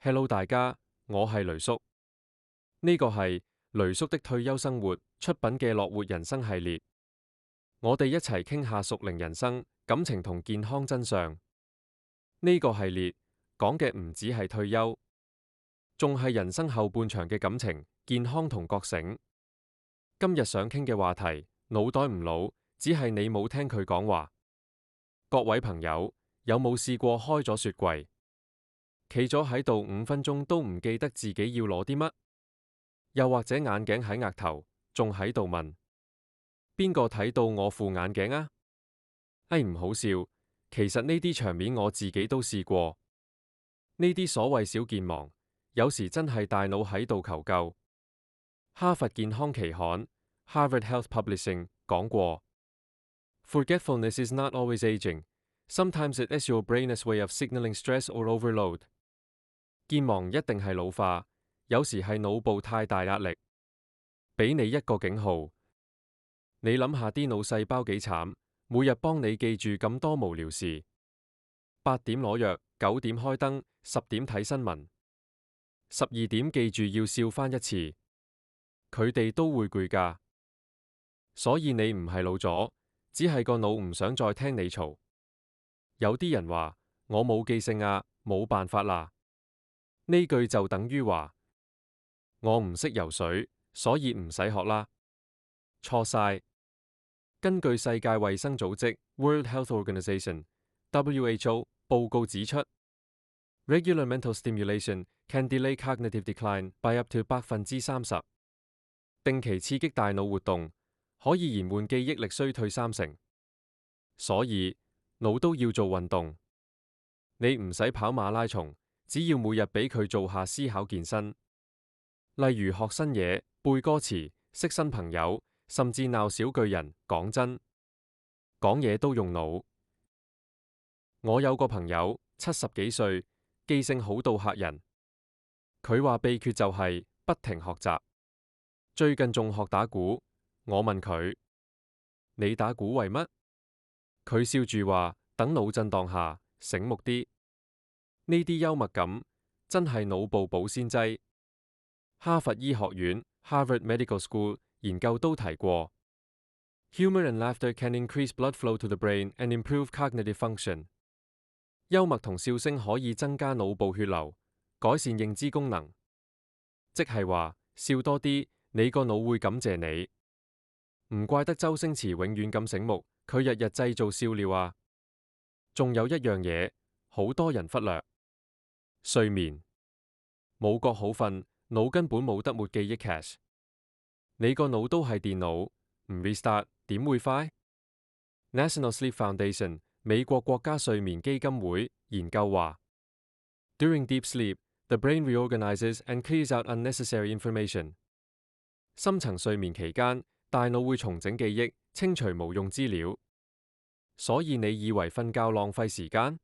Hello 大家，我係雷叔。呢個係雷叔的退休生活出品嘅樂活人生系列，我哋一齊傾下屬靈人生、感情同健康真相。呢個系列講嘅唔止係退休，仲係人生後半場嘅感情、健康同覺醒。今日想傾嘅話題，腦袋唔老，只係你冇聽佢講話。各位朋友，有冇試過開咗雪櫃，企咗喺度5分鐘都唔記得自己要攞啲乜？又或者眼鏡喺額頭，仲喺度問邊個睇到我副眼鏡啊？唔好笑，其實呢啲場面我自己都試過。呢啲所謂小健忘，有時真係大腦喺度求救。哈佛健康期刊 （Harvard Health Publishing） 講過 ，Forgetfulness is not always aging. Sometimes it is your brain's way of signaling stress or overload. 健忘一定係老化，有時係腦部太大壓力，俾你一個警號。你諗下啲腦細胞幾慘，每日幫你記住咁多無聊事。8點攞藥，9點開燈，10點睇新聞，12點記住要笑返一次。佢哋都會攰㗎，所以你唔係老咗，只係個腦唔想再聽你嘈。有啲人話我冇記性啊，冇辦法啦。呢句就等於話我唔識游水，所以唔使學啦。錯晒。根據世界衛生組織 （World Health Organization，WHO） 報告指出，regular mental stimulation can delay cognitive decline by up to 30%。定期刺激大腦活動，可以延緩記憶力衰退30%。所以腦都要做運動。你唔使跑馬拉松，只要每日俾佢做下思考健身，例如學新嘢、背歌詞、識新朋友。甚至鬧小巨人，講真，講嘢都用腦。我有個朋友70幾歲，記性好到嚇人。佢話秘訣就係不停學習。最近仲學打鼓，我問佢：你打鼓為乜？佢笑住話：等腦震盪下，醒目啲。呢啲幽默感真係腦部保鮮劑。哈佛醫學院 （Harvard Medical School）研究都提過 ，Humor and laughter can increase blood flow to the brain and improve cognitive function。幽默同笑聲可以增加腦部血流，改善認知功能。即係話笑多啲，你個腦會感謝你。唔怪得周星馳永遠咁醒目，佢日日製造笑料啊。仲有一樣嘢，好多人忽略，睡眠。冇覺好瞓，腦根本冇得抹記憶 cache。你個腦都係電腦，唔 restart 點會快？ National Sleep Foundation 美國國家睡眠基金會研究話 ，During deep sleep, the brain reorganizes and clears out unnecessary information。深層睡眠期間，大腦會重整記憶，清除無用資料。所以你以為瞓覺浪費時間？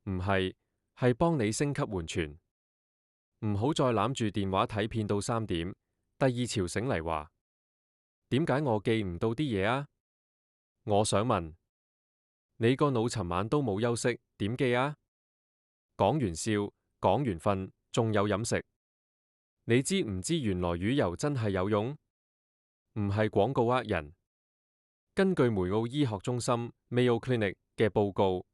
唔係，係幫你升級緩存。唔好再攬住電話睇片到3點。第二朝醒嚟話，點解我記唔到啲嘢啊？我想問，你個腦尋晚都冇休息，點記啊？講完笑，講完瞓，仲有飲食。你知唔知原來魚油真係有用？唔係廣告呃人。根據梅奧醫學中心 Mayo Clinic 嘅報告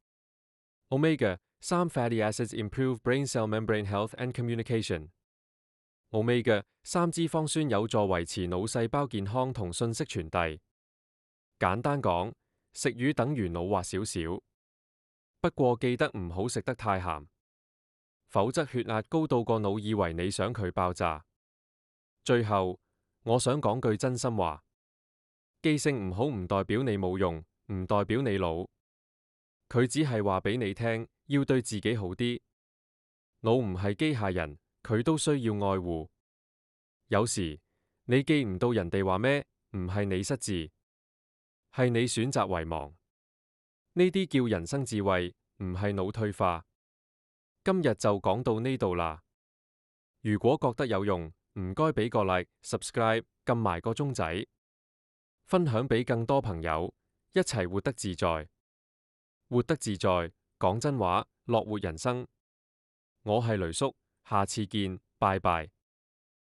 ，Omega-3 fatty acids improve brain cell membrane health and communication。Omega-3 脂肪酸有助維持腦細胞健康同信息傳遞。簡單講，食魚等於腦滑少少。不過記得唔好食得太鹹，否則血壓高到個腦以為你想佢爆炸。最後，我想講句真心話，記性唔好唔代表你冇用，唔代表你老。佢只係話俾你聽，要對自己好啲。腦唔係機械人。佢都需要愛護。有時你記唔到人哋話咩，唔係你失智，係你選擇遺忘。呢啲叫人生智慧，唔係腦退化。今日就講到呢度啦。如果覺得有用，唔該俾個 like、subscribe， 撳埋個鐘仔，分享俾更多朋友，一齊活得自在。活得自在，講真話，樂活人生。我係雷叔。下次見，拜拜。